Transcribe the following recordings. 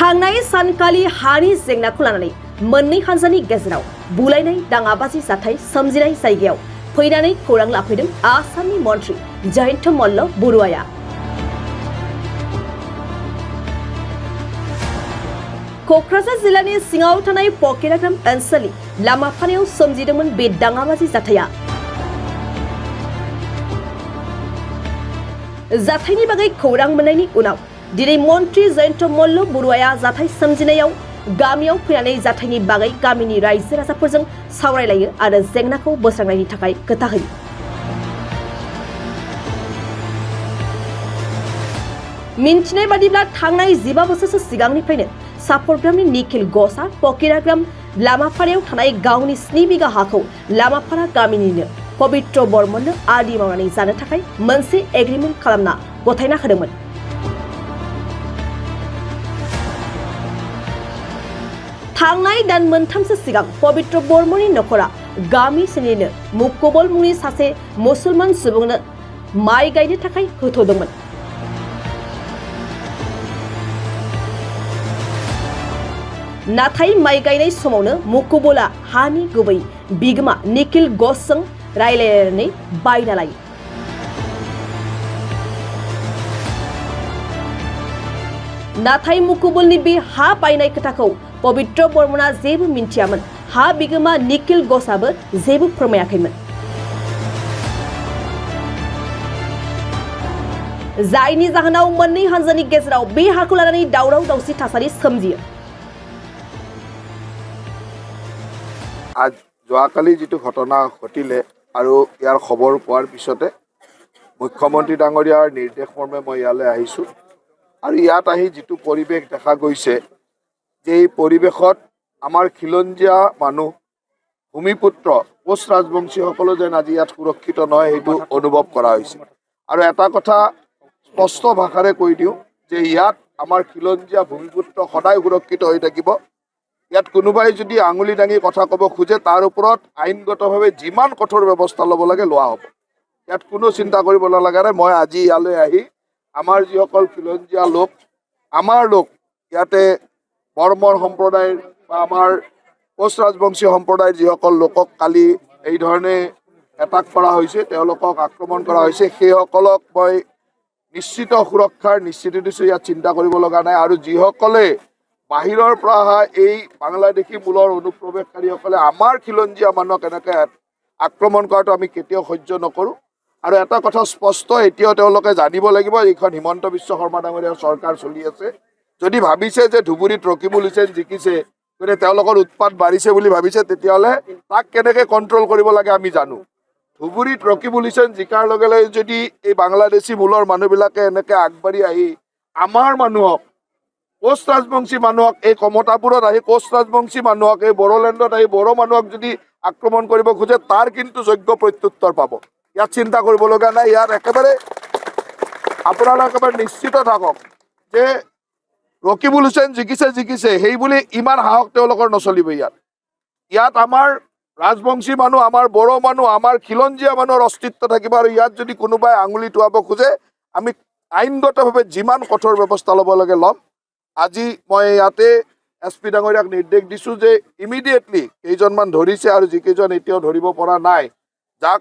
थांनाय सानखालि हानि जेंनाखौ लानानै मोननै हानजानि गेजेराव बुलायनाय दाङाबाजि जाथाय सोमजिनाय जायगायाव फैनानै खौरां लाफैदों आसामनि मन्थ्रि जयन्त मल्ल बरुवाया। क'क्राझार जिल्लानि सिङाव थानाय पकिराग्राम ओनसोलनि लामाफानायाव सोमजिदोंमोन बे दाङाबाजि जाथाया। जाथायनि बागै खौरां मोननायनि उनाव दिनै मन्थ्रि जयन्त मल्ल बरुवाया जाथाय सोमजिनायाव गामियाव फैनानै जाथायनि बागै गामिनि रायजो राजाफोरजों सावरायलायो आरो जेंनाखौ बोस्रांनायनि थाखाय खोथा होयो। मिन्थिनाय बादिब्ला थांनाय 15 बोसोरसो सिगांनिफ्रायनो सापरग्रामनि निखिल घोषआ पकिराग्राम लामाफारायाव थानाय गावनि 7 बिघा हाखौ लामाफारा गामिनिनो पबित्र बर्मननो आदि मावनानै जानो थाखाय मोनसे एग्रिमेन्ट खालामना गथायना होदोंमोन। थांनाय दान मोनथामसो सिगां पबित्र बर्मननि नखरा गामि सेनिनो मुक्कबल मुंनि सासे मुसलमान सुबुंनो माइ गायनो थाखाय होथ'दोंमोन। नाथाय माइ गायनाय समावनो मुक्कबला हानि गुबै बिगोमा निखिल घोषजों रायलायनानै बायना लायो। नाथाय मुक्कबलनि बे हा बायनाय खोथाखौ पबित्र बर्मना जेबो मिन्थियामोन। हा बिगोमा निखिल घोषआबो जेबो फोरमायाखैमोन। जायनि जाहोनाव मोननै हानजानि गेजेराव बे हाखौ लानानै दावराव दावसि थासारि सोमजियो। आज যোৱাকালি যিটো ঘটনা ঘটিলে আৰু ইয়াৰ খবৰ পোৱাৰ পিছতে মুখ্যমন্ত্ৰী ডাঙৰীয়াৰ নিৰ্দেশ মৰ্মে মই ইয়ালৈ আহিছোঁ আৰু ইয়াত আহি যিটো পৰিৱেশ দেখা গৈছে যে এই পৰিৱেশত আমাৰ খিলঞ্জীয়া মানুহ ভূমিপুত্ৰ কোচ ৰাজবংশীসকলো যেন আজি ইয়াত সুৰক্ষিত নহয় সেইটো অনুভৱ কৰা হৈছে। আৰু এটা কথা স্পষ্ট ভাষাৰে কৈ দিওঁ যে ইয়াত আমাৰ খিলঞ্জীয়া ভূমিপুত্ৰ সদায় সুৰক্ষিত হৈ থাকিব। ইয়াত কোনোবাই যদি আঙুলি দাঙি কথা ক'ব খোজে তাৰ ওপৰত আইনগতভাৱে যিমান কঠোৰ ব্যৱস্থা ল'ব লাগে লোৱা হ'ব। ইয়াত কোনো চিন্তা কৰিব নালাগে। মই আজি ইয়ালৈ আহি আমাৰ যিসকল খিলঞ্জীয়া লোক আমাৰ লোক ইয়াতে বৰ্মন সম্প্ৰদায়ৰ বা আমাৰ কোচ ৰাজবংশী সম্প্ৰদায়ৰ যিসকল লোকক কালি এই ধৰণে এটাক কৰা হৈছে, তেওঁলোকক আক্ৰমণ কৰা হৈছে, সেইসকলক মই নিশ্চিত সুৰক্ষাৰ নিশ্চিতি দিছোঁ। ইয়াত চিন্তা কৰিব লগা নাই। আৰু যিসকলে বাহিৰৰ পৰা অহা এই বাংলাদেশী মূলৰ অনুপ্ৰৱেশকাৰীসকলে আমাৰ খিলঞ্জীয়া মানুহক এনেকৈ আক্ৰমণ কৰাটো আমি কেতিয়াও সহ্য নকৰোঁ। আৰু এটা কথা স্পষ্ট, এতিয়াও তেওঁলোকে জানিব লাগিব এইখন হিমন্ত বিশ্ব শৰ্মা ডাঙৰীয়াৰ চৰকাৰ চলি আছে। যদি ভাবিছে যে ধুবুৰীত ৰকিবুল হুছেইন জিকিছে গতিকে তেওঁলোকৰ উৎপাত বাঢ়িছে বুলি ভাবিছে, তেতিয়াহ'লে তাক কেনেকৈ কণ্ট্ৰল কৰিব লাগে আমি জানো। ধুবুৰীত ৰকিবুল হুছেইন জিকাৰ লগে লগে যদি এই বাংলাদেশী মূলৰ মানুহবিলাকে এনেকৈ আগবাঢ়ি আহি আমাৰ মানুহক কোচ ৰাজবংশী মানুহক এই কমতাপুৰত আহি কোচ ৰাজবংশী মানুহক এই বড়োলেণ্ডত আহি বড়ো মানুহক যদি আক্ৰমণ কৰিব খোজে তাৰ কিন্তু যোগ্য প্ৰত্যুত্তৰ পাব। ইয়াত চিন্তা কৰিবলগীয়া নাই। ইয়াত একেবাৰে আপোনালোক একেবাৰে নিশ্চিত থাকক যে ৰকিবুল হুছেইন জিকিছে সেই বুলি ইমান সাহস তেওঁলোকৰ নচলিব। ইয়াত আমাৰ ৰাজবংশী মানুহ, আমাৰ বড়ো মানুহ, আমাৰ খিলঞ্জীয়া মানুহৰ অস্তিত্ব থাকিব। আৰু ইয়াত যদি কোনোবাই আঙুলি টোৱাব খোজে আমি আইনগতভাৱে যিমান কঠোৰ ব্যৱস্থা ল'ব লাগে ল'ম। আজি মই ইয়াতে SP ডাঙৰীয়াক নিৰ্দেশ দিছোঁ যে ইমিডিয়েটলি কেইজনমান ধৰিছে আৰু যিকেইজন এতিয়াও ধৰিব পৰা নাই, যাক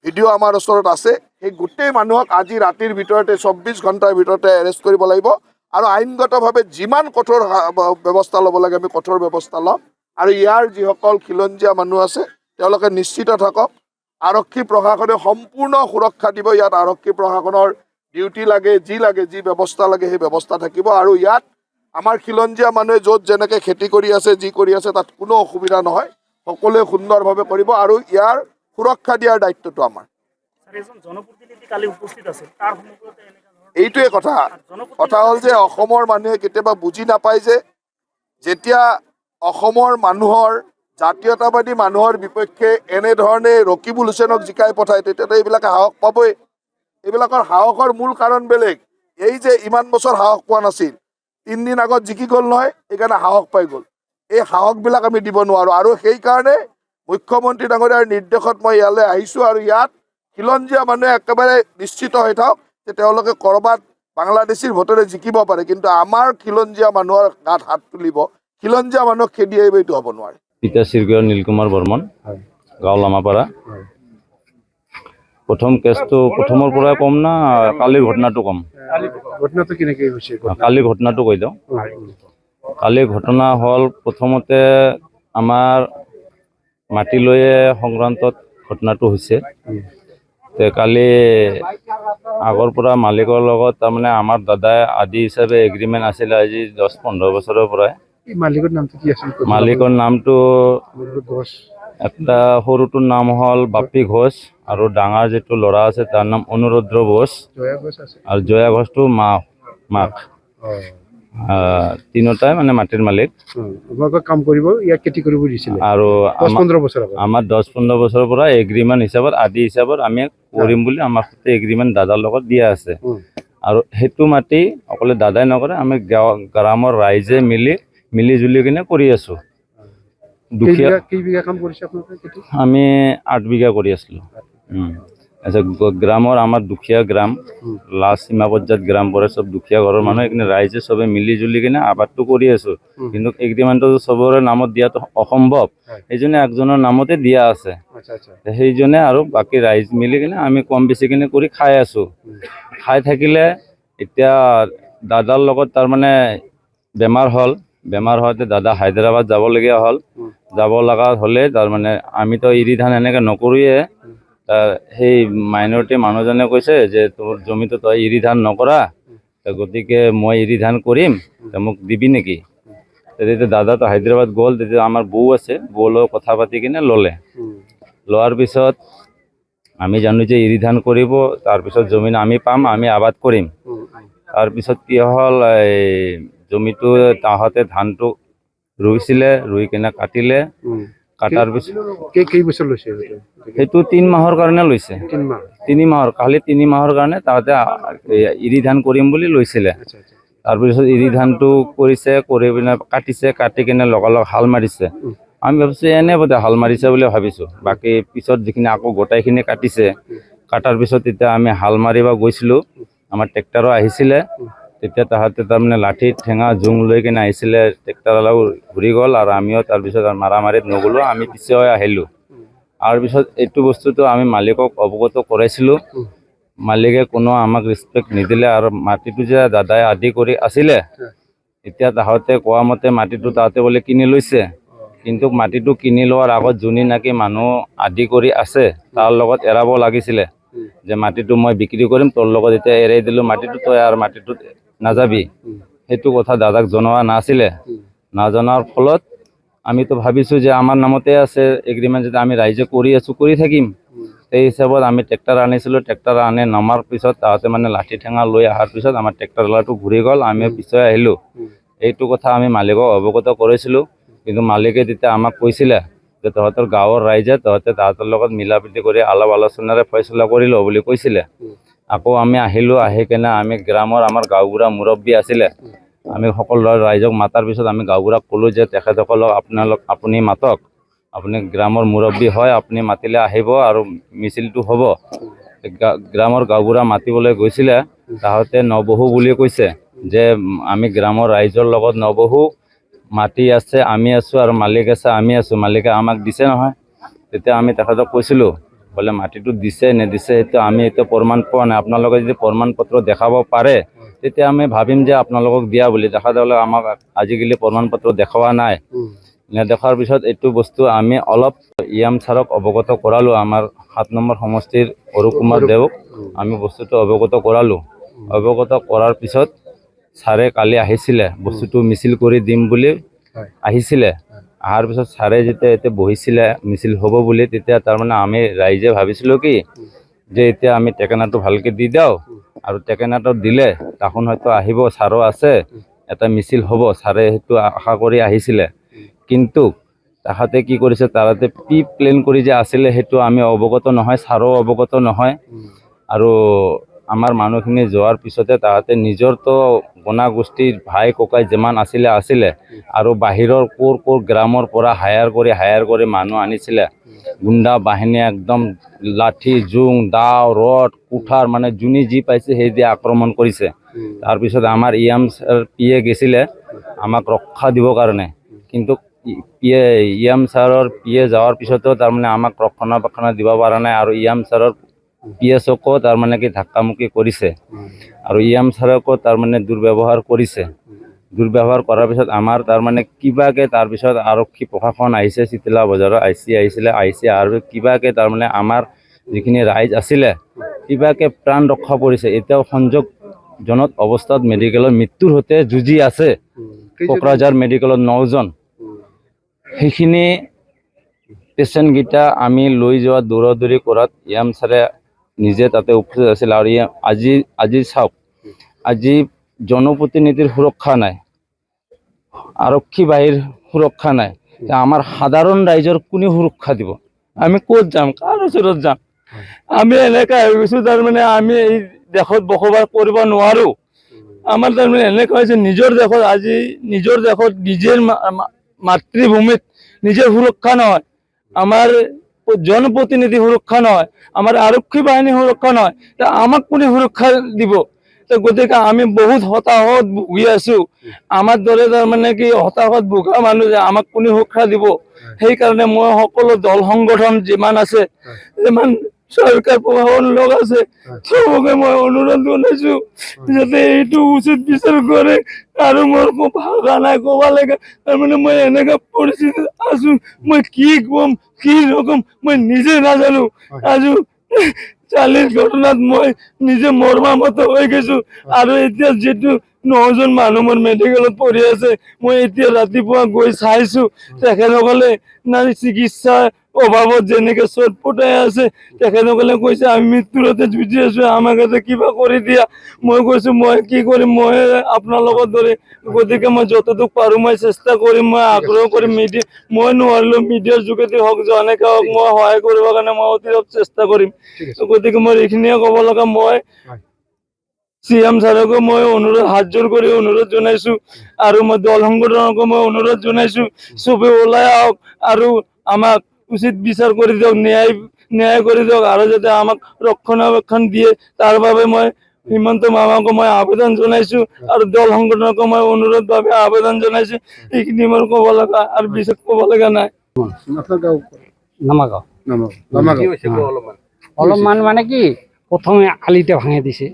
ভিডিঅ' আমাৰ ওচৰত আছে, সেই গোটেই মানুহক আজি ৰাতিৰ ভিতৰতে 24 ঘণ্টাৰ ভিতৰতে এৰেষ্ট কৰিব লাগিব। আৰু আইনগতভাৱে যিমান কঠোৰ ব্যৱস্থা ল'ব লাগে আমি কঠোৰ ব্যৱস্থা ল'ম। আৰু ইয়াৰ যিসকল খিলঞ্জীয়া মানুহ আছে তেওঁলোকে নিশ্চিত থাকক, আৰক্ষী প্ৰশাসনে সম্পূৰ্ণ সুৰক্ষা দিব। ইয়াত আৰক্ষী প্ৰশাসনৰ ডিউটি লাগে, যি ব্যৱস্থা লাগে সেই ব্যৱস্থা থাকিব। আৰু ইয়াত আমাৰ খিলঞ্জীয়া মানুহে য'ত যেনেকৈ খেতি কৰি আছে, যি কৰি আছে, তাত কোনো অসুবিধা নহয়, সকলোৱে সুন্দৰভাৱে কৰিব। আৰু ইয়াৰ সুৰক্ষা দিয়াৰ দায়িত্বটো আমাৰ। এইটোৱে কথা হ'ল যে অসমৰ মানুহে কেতিয়াবা বুজি নাপায় যে যেতিয়া অসমৰ মানুহৰ জাতীয়তাবাদী মানুহৰ বিপক্ষে এনেধৰণে ৰকিবুল হুছেইনক জিকাই পঠায় তেতিয়াতো এইবিলাকে সাহস পাবই। এইবিলাকৰ সাহসৰ মূল কাৰণ বেলেগ। এই যে ইমান বছৰ সাহস পোৱা নাছিল, 3 দিন আগত জিকি গ'ল নহয়, সেইকাৰণে সাহস পাই গ'ল। এই সাহসবিলাক আমি দিব নোৱাৰোঁ। আৰু সেইকাৰণে মুখ্যমন্ত্ৰী ডাঙৰীয়াৰ নিৰ্দেশত মই ইয়ালৈ আহিছোঁ। আৰু ইয়াত খিলঞ্জীয়া মানুহে একেবাৰে নিশ্চিত হৈ থাকক যে তেওঁলোকে ক'ৰবাত বাংলাদেশীৰ ভোটৰে জিকিব পাৰে, কিন্তু আমাৰ খিলঞ্জীয়া মানুহৰ গাত হাত তুলিব, খিলঞ্জীয়া মানুহক খেদি আহিব, এইটো হ'ব নোৱাৰে। পিতা স্বৰ্গীয় নীলকুমাৰ বৰ্মন, গাঁও লামাপাৰা। প্ৰথম কেছটো প্ৰথমৰ পৰাই কম না কালিৰ ঘটনাটো কম? ঘটনাটো কেনেকৈ হৈছে? কালিৰ ঘটনাটো কৈ দিওঁ। কালিৰ ঘটনা হ'ল, প্ৰথমতে আমাৰ মাটি লৈয়ে সংক্ৰান্তত ঘটনাটো হৈছে। কালি আগৰ পৰা মালিকৰ লগত তাৰমানে আমাৰ দাদাই আদি হিচাপে এগ্ৰিমেণ্ট আছিলে আজি 10-15 বছৰৰ পৰাই। মালিকৰ নামটো কি আছিল? মালিকৰ নামটো একটা সৰুটোৰ নাম হ'ল বাপ্পী ঘোষ আৰু ডাঙৰ যিটো ল'ৰা আছে তাৰ নাম অনুৰুদ্ৰ ঘোষ আৰু জয়া ঘোষটো মাক। তিনিটাই মানে মাটিৰ মালিক। কাম কৰিব, ইয়াক খেতি কৰিব দিছিলে আৰু 10-15 বছৰ আগত। আমাৰ 10-15 বছৰৰ পৰা এগ্ৰিমেণ্ট হিচাপত আদি হিচাপত আমি কৰিম বুলি আমাৰ সৈতে এগ্ৰিমেণ্ট দাদাৰ লগত দিয়া আছে। আৰু সেইটো মাটি অকলে দাদাই নকৰে, আমি গ্ৰামৰ ৰাইজে মিলি জুলি কিনে কৰি আছো। দুখীয়া কেইবিঘা কাম কৰিছে আপোনালোকে? আমি 8 বিঘা কৰি আছিলোঁ। গ্ৰামৰ আমাৰ দুখীয়া গ্ৰাম, লাষ্ট সীমা পৰ্যায়ত গ্ৰাম পৰে, চব দুখীয়া ঘৰৰ মানুহ, এইখিনি ৰাইজে চবে মিলি জুলি কিনে আবাদটো কৰি আছো। কিন্তু এগ্ৰিমেণ্টটো চবৰে নামত দিয়াটো অসম্ভৱ, সেইজনে একজনৰ নামতে দিয়া আছে। সেইজনে আৰু বাকী ৰাইজ মিলি কিনে আমি কম বেছি কিনে কৰি খাই আছো। খাই থাকিলে এতিয়া দাদাৰ লগত তাৰমানে বেমাৰ হ'ল। বেমাৰ হওঁতে দাদা হায়দৰাবাদ যাবলগীয়া হ'ল। যাব লগা হ'লে তাৰমানে আমিতো এৰি ধান এনেকৈ নকৰোঁৱে। সেই মাইনৰিটি মানুহজনে কৈছে যে তোৰ জমিটো তই এৰি ধান নকৰা, গতিকে মই এৰি ধান কৰিম, মোক দিবি নেকি? তেতিয়া দাদাটো হায়দৰাবাদ গ'ল। তেতিয়া আমাৰ বৌ আছে, বৌ লগত কথা পাতি কিনে ল'লে। লোৱাৰ পিছত আমি জানো যে এৰি ধান কৰিব, তাৰপিছত জমিন আমি পাম, আমি আবাদ কৰিম। তাৰপিছত কি হ'ল, এই জমিটো তাহাঁতে ধানটো ৰুইছিলে, ৰুই কিনে কাটিলে। কাটাৰ পিছত কেইবছৰ লৈছে? সেইটো 3 মাহৰ কাৰণে লৈছে। 3 মাহৰ, খালি 3 মাহৰ কাৰণে তাহাঁতে এৰি ধান কৰিম বুলি লৈছিলে। তাৰপিছত এৰি ধানটো কৰিছে, কৰি পিনে কাটিছে, কাটি কিনে লগালগ হাল মাৰিছে। আমি ভাবিছোঁ এনে বোধে হাল মাৰিছে বুলি ভাবিছোঁ। বাকী পিছত যিখিনি আকৌ গোটাইখিনি কাটিছে, কাটাৰ পিছত তেতিয়া আমি হাল মাৰিব গৈছিলোঁ, আমাৰ ট্ৰেক্টৰো আহিছিলে। তেতিয়া তাহাঁতে তাৰমানে লাঠি ঠেঙা জোং লৈ কিনে আহিছিলে, ট্ৰেক্টৰ অলপ ঘূৰি গ'ল আৰু আমিও তাৰপিছত মাৰামাৰিত নগ'লোঁ, আমি পিছে হৈ আহিলোঁ। আৰু পিছত এইটো বস্তুটো আমি মালিকক অৱগত কৰাইছিলোঁ, মালিকে কোনো আমাক ৰেচপেক্ট নিদিলে। আৰু মাটিটো যে দাদাই আদি কৰি আছিলে, এতিয়া তাহাঁতে কোৱা মতে মাটিটো তাহাঁতে বোলে কিনি লৈছে, কিন্তু মাটিটো কিনি লোৱাৰ আগত যোনে নাকি মানুহ আদি কৰি আছে তাৰ লগত এৰাব লাগিছিলে যে মাটিটো মই বিক্ৰী কৰিম, তোৰ লগত এতিয়া এৰাই দিলোঁ মাটিটো, তই আৰু মাটিটোত নাযাবি। সেইটো কথা দাদাক জনোৱা নাছিলে। নাজনাৰ ফলত আমিতো ভাবিছোঁ যে আমাৰ নামতে আছে এগ্ৰিমেণ্ট, যেতিয়া আমি ৰাইজে কৰি আছোঁ কৰি থাকিম। সেই হিচাপত আমি ট্ৰেক্টৰ আনিছিলোঁ। ট্ৰেক্টৰ আনি নমাৰ পিছত তাহাঁতে মানে লাঠি ঠেঙা লৈ অহাৰ পিছত আমাৰ ট্ৰেক্টৰটো ঘূৰি গ'ল, আমি পিছুৱাই আহিলোঁ। এইটো কথা আমি মালিকক অৱগত কৰিছিলোঁ, কিন্তু মালিকে তেতিয়া আমাক কৈছিলে যে তহঁতৰ গাঁৱৰ ৰাইজে তাহাঁতৰ লগত মিলা প্ৰীতি কৰি অলপ আলোচনাৰে ফয়চলা কৰি ল বুলি কৈছিলে। আকৌ আমি আহিলোঁ, আহি কিনে আমি গ্ৰামৰ আমাৰ গাঁওবুঢ়া মুৰব্বী আছিলে, আমি সকলো ৰাইজক মাতাৰ পিছত আমি গাঁওবুঢ়াক ক'লোঁ যে তেখেতসকলক আপুনি মাতক, আপুনি গ্ৰামৰ মুৰব্বী হয়, আপুনি মাতিলে আহিব আৰু মিছিলটো হ'ব। গ্ৰামৰ গাঁওবুঢ়া মাতিবলৈ গৈছিলে, তাহাঁতে নবহো বুলি কৈছে, যে আমি গ্ৰামৰ ৰাইজৰ লগত নবহো, মাটি আছে আমি আছোঁ আৰু মালিক আছে আমি আছোঁ, মালিকে আমাক দিছে নহয়। তেতিয়া আমি তেখেতক কৈছিলোঁ, বোলে মাটিটো দিছে নিদিছে সেইটো আমি এতিয়া প্ৰমাণ পোৱা নাই, আপোনালোকে যদি প্ৰমাণ পত্ৰ দেখাব পাৰে তেতিয়া আমি ভাবিম যে আপোনালোকক দিয়া বুলি। তেখেতসকলে আমাক আজিকালি প্ৰমাণ পত্ৰ দেখুওৱা নাই। নেদেখাৰ পিছত এইটো বস্তু আমি অলপ EM ছাৰক অৱগত কৰালোঁ, আমাৰ 7 নম্বৰ সমষ্টিৰ অৰূপ কুমাৰ দেৱক আমি বস্তুটো অৱগত কৰালোঁ। অৱগত কৰাৰ পিছত ছাৰে কালি আহিছিলে, বস্তুটো মিছিল কৰি দিম বুলি আহিছিলে। অহাৰ পিছত ছাৰে যেতিয়া এতিয়া বহিছিলে মিছিল হ'ব বুলি, তেতিয়া তাৰমানে আমি ৰাইজে ভাবিছিলোঁ কি যে এতিয়া আমি টেকেনাটো ভালকৈ দি দিওঁ, আৰু টেকেনাটো দিলে তাহোন হয়তো আহিব, ছাৰো আছে, এটা মিছিল হ'ব, ছাৰে সেইটো আশা কৰি আহিছিলে। কিন্তু তাহাঁতে কি কৰিছে, তাহাঁতে প্ৰি প্লেন কৰি যে আছিলে সেইটো আমি অৱগত নহয়, ছাৰো অৱগত নহয়। আৰু আমাৰ মানুহখিনি যোৱাৰ পিছতে তাহাঁতে নিজৰতো গণা গোষ্ঠীৰ ভাই ককাই যিমান আছিলে আৰু বাহিৰৰ ক'ৰ গ্ৰামৰ পৰা হায়াৰ কৰি মানুহ আনিছিলে, গুণ্ডা বাহিনী একদম লাঠি জোং দাও ৰড কুঠাৰ মানে যোনে যি পাইছে সেই দিয়ে আক্ৰমণ কৰিছে। তাৰপিছত আমাৰ ইএম পিয়ে গৈছিলে আমাক ৰক্ষা দিবৰ কাৰণে, কিন্তু ইএম ছাৰৰ পিয়ে যোৱাৰ পিছতো তাৰমানে আমাক ৰক্ষণাবেক্ষণ দিব পৰা নাই, আৰু ইএম ছাৰৰ পিএছকো তাৰমানে কি ধাক্কামুক্কি কৰিছে, আৰু ইএম ছাৰকো তাৰমানে দুৰ্ব্যৱহাৰ কৰিছে। দুৰ্ব্যৱহাৰ কৰাৰ পিছত আমাৰ তাৰমানে কিবাকে তাৰপিছত আৰক্ষী প্ৰশাসন আহিছে, চিতলা বজাৰৰ আহিছে আৰু কিবাকে তাৰমানে আমাৰ যিখিনি ৰাইজ আছিলে কিবাকে প্ৰাণ ৰক্ষা পৰিছে। এতিয়াও সংযোগজনক অৱস্থাত মেডিকেলৰ মৃত্যুৰ সৈতে যুঁজি আছে কোকৰাঝাৰ মেডিকেলত 9জন। সেইখিনি পেচেণ্টকেইটা আমি লৈ যোৱা দৌৰাদৌৰি কৰাত ইএম ছাৰে নিজে তাতে উপস্থিত আছিল। আৰু আজি চাওক, আজি জনপ্ৰতিনিধিৰ সুৰক্ষা নাই, আৰক্ষী বাহিনীৰ সুৰক্ষা নাই, আমাৰ সাধাৰণ ৰাইজৰ কোনে সুৰক্ষা দিব? আমি ক'ত যাম, কাৰ ওচৰত যাম? আমি এনেকা হৈ গৈছোঁ, তাৰমানে আমি এই দেশত বসবাস কৰিব নোৱাৰোঁ। আমাৰ তাৰমানে এনেকুৱা হৈছে, নিজৰ দেশত নিজৰ মাতৃভূমিত নিজৰ সুৰক্ষা নহয়, আমাৰ জনপ্ৰতিনিধি সুৰক্ষা নহয়, আমাৰ আৰক্ষী বাহিনী সুৰক্ষা নহয়, আমাক কোনে সুৰক্ষা দিব? গতিকে আমি বহুত হতাশত ভুগি আছো। আমাৰ দৰে তাৰমানে কি হতাশত ভোগা মানুহ যে আমাক কোনে সুৰক্ষা দিব? সেইকাৰণে মই সকলো দল সংগঠন যিমান আছে, যিমান চৰকাৰ প্ৰশাসন লোক আছে, চবকে মই অনুৰোধ জনাইছো যাতে এইটো উচিত বিচাৰ কৰে। আৰু মোৰ ভাষা নাই ক'ব লাগে, তাৰমানে মই এনেকা পৰিস্থিতিত আছো, মই কি কম কি নকম মই নিজে নাজানো। আজি চালিৰ ঘটনাত মই নিজে মৰ্মাহত হৈ গৈছো। আৰু এতিয়া যিটো 9জন মানুহ মোৰ মেডিকেলত পঢ়ি আছে, মই এতিয়া ৰাতিপুৱা গৈ চাইছো, তেখেতসকলে নাই চিকিৎসা অভাৱত যেনেকে চটপটাই আছে, তেখেতসকলে কৈছে আমি মৃত্যুৰতে যুঁজি আছো, আমাক এটা কিবা কৰি দিয়া। মই কৈছো মই কি কৰিম, মই আপোনাৰ লগত দৰে, গতিকে মই যতদূৰ পাৰো মই চেষ্টা কৰিম, মই আগ্ৰহ কৰিম। মই নোৱাৰিলো মিডিয়াৰ যোগেদি হওক, যেনেকে হওক মই সহায় কৰিবৰ কাৰণে মই অতিৰত চেষ্টা কৰিম। গতিকে মই এইখিনিয়ে ক'ব লগা, মই CM ছাৰকো মই হাত জোৰ কৰি অনুৰোধ জনাইছো, আৰু মই দল সংগঠনকো মই অনুৰোধ জনাইছো, চবে ওলাই আহক আৰু আমাক উচিত বিচাৰ কৰি দিয়ক, ন্যায় কৰি দিয়ক, আৰু যাতে আমাক ৰক্ষণাবেক্ষণ দিয়ে তাৰ বাবে মই হিমন্ত মামাকো মই আবেদন জনাইছো, আৰু দল সংগঠনকো মই অনুৰোধ ভাৱে আবেদন জনাইছো। এইখিনি মোৰ ক'ব লগা, আৰু বিশেষ ক'ব লগা নাই। আপনার গাঁও নামাগাঁও। অলপমান মানে কি প্রথমে আলিটা ভাঙে দিছে।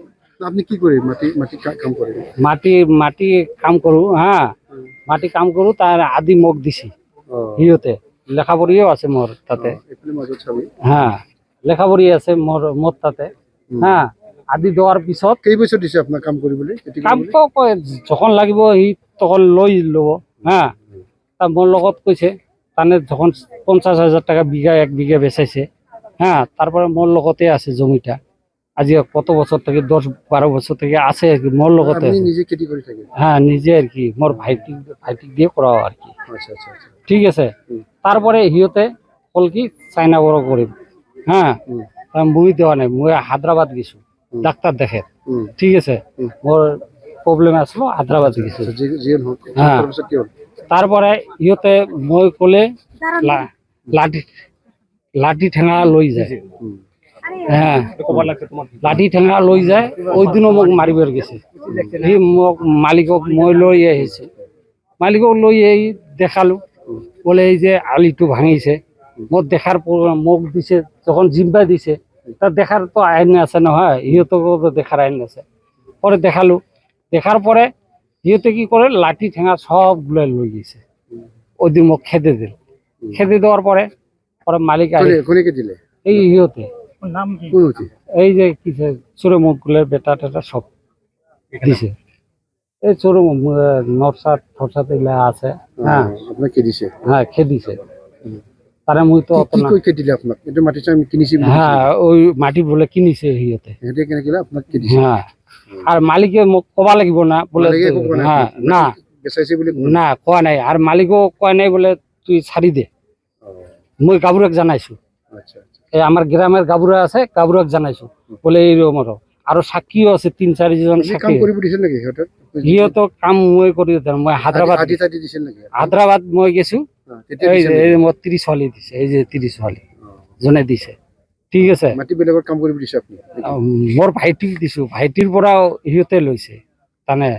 আপনি কি করেন? মাটি কাম করেন? মাটি কাম কৰো, মাটি কাম কৰো, তাৰ আদি মোক দিছে সিহঁতে। লেখা পঢ়িও আছে মোৰ তাতে, লেখা পঢ়ি আছে মোৰ তাতে। আদি দেওয়াৰ পিছত কেই বছৰ দিছে আপনাৰ কাম কৰিবলৈ? কাম যখন লাগিব সি তখন লৈ ল'ব। তা মোৰ লগত কৈছে, তানে যখন 50,000 টাকা বিঘা, 1 বিঘা বেচাইছে, তারপরে মোর লগতে আছে জমিটা। আজি কত বছর থেকে, 10-12 বছর থেকে আছে আর কি মোর লগতে। আপনি নিজে খেতি করে থাকেন? নিজে আর কি, মোর ভাইটিক দিয়ে করাও আর কি। আচ্ছা আচ্ছা আচ্ছা, ঠিক আছে। তারপরে সিহঁতে কল কি চাইনা বড় করিম, মুই দেওয়া নাই, মুই হায়দ্রাবাদ গেছো ডাক্তার দেখে। ঠিক আছে, মোর প্রবলেম আসলো, হায়দ্রাবাদ গেছো। তারপরে ইহঁতে মই কলে লাঠি ঠেঙা লৈ যায়, লাঠি ঠেঙা লৈ যায়। ওই দিনও মোক মারিবার গেছে। সি মোক মালিকক মই লৈ আহিছে, মালিকক লৈ আহি দেখালো, বলে এই যে আলিটো ভাঙিছে। মোক দেখার মোক দিছে, যখন জিম্বা দিছে, তার দেখার তো আইন আছে নহয়, ইহঁতকও তো দেখার আইন আছে। পরে দেখালো, দেখার পরে ইহঁতে কি করে লাঠি ঠেঙা সবগুলো লৈ গেছে। ওই দিন মোক খেদে দিল, খেদে দেওয়ার পরে মালিক দিলে এই ইহঁতে এই যে কি চোরমুখগুলোর বেটা টেটা সব দিছে। এই চোরমুখ নরসাদ ফরসাদ এগুলা আছে, আপনাকে দিছে? খেদিছে। তারে মুই তো অত না, দিলে আপনার এটা মাটি আমি কিনেছি? ওই মাটি বলে কিনিছে সিহঁতে। এটা কেনে কিলা আপনাকে দিছে? আর মালিকে মোক কবা লাগিব না, বলে না বেচাইছে বলে না কোয়া নাই। আর মালিকও কয় নাই বলে তুই ছাড়ি দে। মই গাবুরাক জানাইছো, আচ্ছা আচ্ছা, এই আমার গ্রামের গাবুরা আছে, গাবুরাক জানাইছো বলে এইরকম। আরো সাক্ষীও আছে, 3-4 জন সাক্ষী। সিহঁতো কাম মই কৰি দিওঁ। মই হায়দ্ৰাবাদ মই গেছো, এই মোৰ 30 ছোৱালী দিছে, এই যে 30 ছোৱালী জনে দিছে। ঠিক আছে, মাটি বেলেগৰ কাম কৰিব দিছে আপনি? মোৰ ভাইটিক দিছো, ভাইটিৰ পৰাও সিহঁতে লৈছে। তানে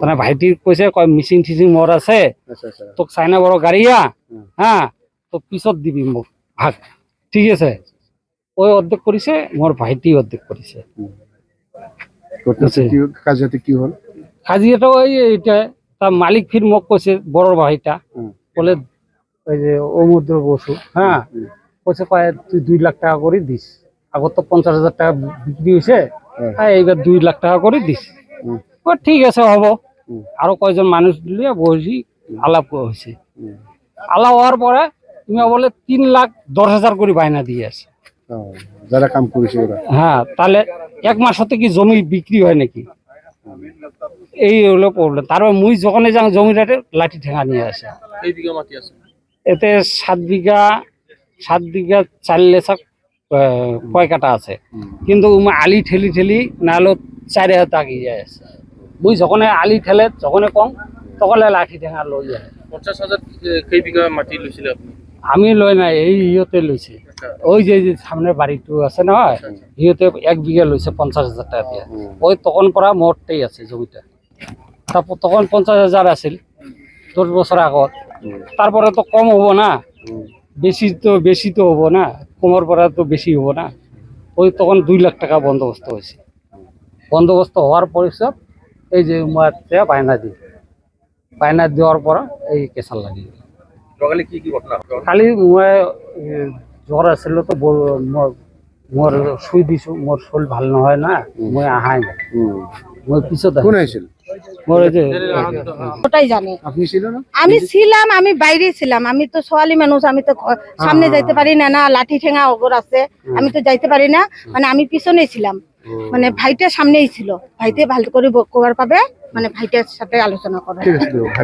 তানে ভাইটি কৈছে কয় মিচিং থিচিং মোৰ আছে আচ্ছা আচ্ছা তোক চাইনা বড় গাড়িয়া হা তো পিছত দিবি মোক ভাগ ঠিক আছে ওই অর্ধেক করেছে মোর ভাইটি অর্ধেক করেছে ঘটনাতে কি কাজিয়াতে কি হল কাজিয়াটা ওই এইটা তার মালিক ফির মোক কৈছে বড় ভাইটা বলে ওই যে অমুদ্র বসু হ্যাঁ কৈছে কয় তুই 2 লাখ টাকা করে দিস আগত তো 50,000 টাকা বিক্রি হয়েছে হ্যাঁ এইবার 2 লাখ টাকা করে দিস ও ঠিক আছে হব আরো কয়জন মানুষ দিয়ে বসি আলাপ হয়েছে আলাপ হওয়ার পরে তুমি বলে 3,10,000 করে বায়না দিয়ে আছে যারা কাম করেছে ওরা হ্যাঁ তাহলে এক মাস হতে কি জমি বিক্রি হয় নাকি এই হলো প্রবলেম তারপর মুই যখন যাই জমিটাতে লাঠি ঠেঙা নিয়ে আসে এতে 7 বিঘা 4 লেসাক কয় কাটা আছে কিন্তু আলি ঠেলি ঠেলি না হলো 4 হাত আগিয়ে যায় আছে মুই যখন আলি ঠেলে যখন কম তখন লাঠি ঠেঙা লই যায় 50,000 কেই বিঘা মাটি লৈছিলে আপুনি আমি লই নাই এই ইহতে লইছে ওই যে যে সামনে বাড়িটো আছে না ইহতে 1 বিঘা লইছে 50,000 টাকা দিয়ে ওই তখন পরা মোটটাই আছে জমিটা তারপর তখন 50,000 আছিল 10 বছর আগত তারপরে তো কম হবো না বেশি তো হবো না কমর পরা তো বেশি হবো না ওই তখন 2 লাখ টাকা বন্দোবস্ত হয়েছে বন্দোবস্ত হওয়ার পর সব এই যে উমাতে বায়না দেওয়ার পর এই কেসাল লাগিয়ে গেল সকালে কি কি ঘটনা খালি মই জ্বৰ আছিল তো মোৰ শুই দিছো মোৰ শরীর ভাল নহয় না মই আহাই নাই মই পিছত কোন আইছিল মোৰ এই যে ওটাই জানে আপনি ছিল না আমি ছিলাম আমি বাইরে ছিলাম আমি তো ছোৱালী মানুষ আমি তো সামনে যাইতে পারি না না লাঠি ঠেঙা ওগর আছে আমি তো যাইতে পারি না মানে আমি পিছনে ছিলাম মানে ভাইটা সামনেই ছিল ভাইতে ভালো করে কোয়ার পাবে মানে ভাইটার সাথে আলোচনা করা ঠিক আছে